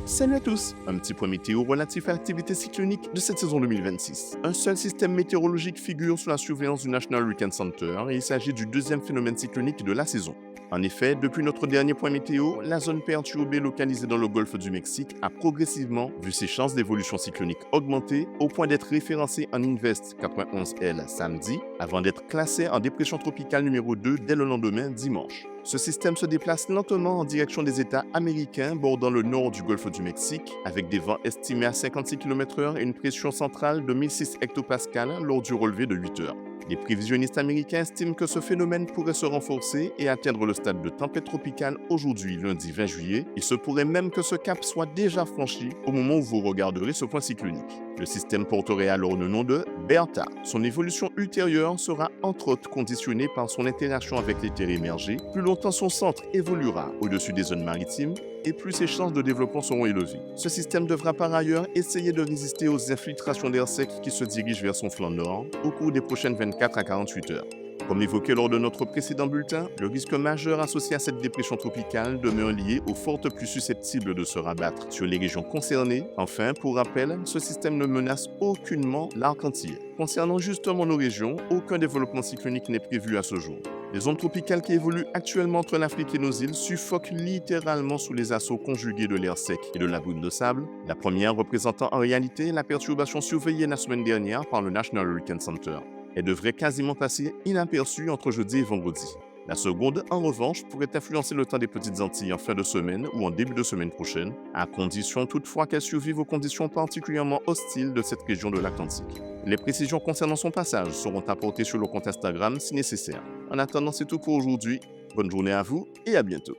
Salut à tous, un petit point météo relatif à l'activité cyclonique de cette saison 2026. Un seul système météorologique figure sous la surveillance du National Hurricane Center et il s'agit du deuxième phénomène cyclonique de la saison. En effet, depuis notre dernier point météo, la zone perturbée localisée dans le golfe du Mexique a progressivement vu ses chances d'évolution cyclonique augmenter au point d'être référencée en Invest 91L samedi, avant d'être classée en dépression tropicale numéro 2 dès le lendemain dimanche. Ce système se déplace lentement en direction des États américains bordant le nord du golfe du Mexique, avec des vents estimés à 56 km/h et une pression centrale de 1006 hectopascales lors du relevé de 8 heures. Les prévisionnistes américains estiment que ce phénomène pourrait se renforcer et atteindre le stade de tempête tropicale aujourd'hui, lundi 20 juillet. Il se pourrait même que ce cap soit déjà franchi au moment où vous regarderez ce point cyclonique. Le système porterait alors le nom de Bertha. Son évolution ultérieure sera entre autres conditionnée par son interaction avec les terres émergées. Plus longtemps son centre évoluera au-dessus des zones maritimes, et plus ses chances de développement seront élevées. Ce système devra par ailleurs essayer de résister aux infiltrations d'air sec qui se dirigent vers son flanc nord au cours des prochaines 24 à 48 heures. Comme évoqué lors de notre précédent bulletin, le risque majeur associé à cette dépression tropicale demeure lié aux fortes pluies susceptibles de se rabattre sur les régions concernées. Enfin, pour rappel, ce système ne menace aucunement l'arc entier. Concernant justement nos régions, aucun développement cyclonique n'est prévu à ce jour. Les ondes tropicales qui évoluent actuellement entre l'Afrique et nos îles suffoquent littéralement sous les assauts conjugués de l'air sec et de la brume de sable, la première représentant en réalité la perturbation surveillée la semaine dernière par le National Hurricane Center. Elle devrait quasiment passer inaperçue entre jeudi et vendredi. La seconde, en revanche, pourrait influencer le temps des petites Antilles en fin de semaine ou en début de semaine prochaine, à condition toutefois qu'elle survive aux conditions particulièrement hostiles de cette région de l'Atlantique. Les précisions concernant son passage seront apportées sur le compte Instagram si nécessaire. En attendant, c'est tout pour aujourd'hui. Bonne journée à vous et à bientôt.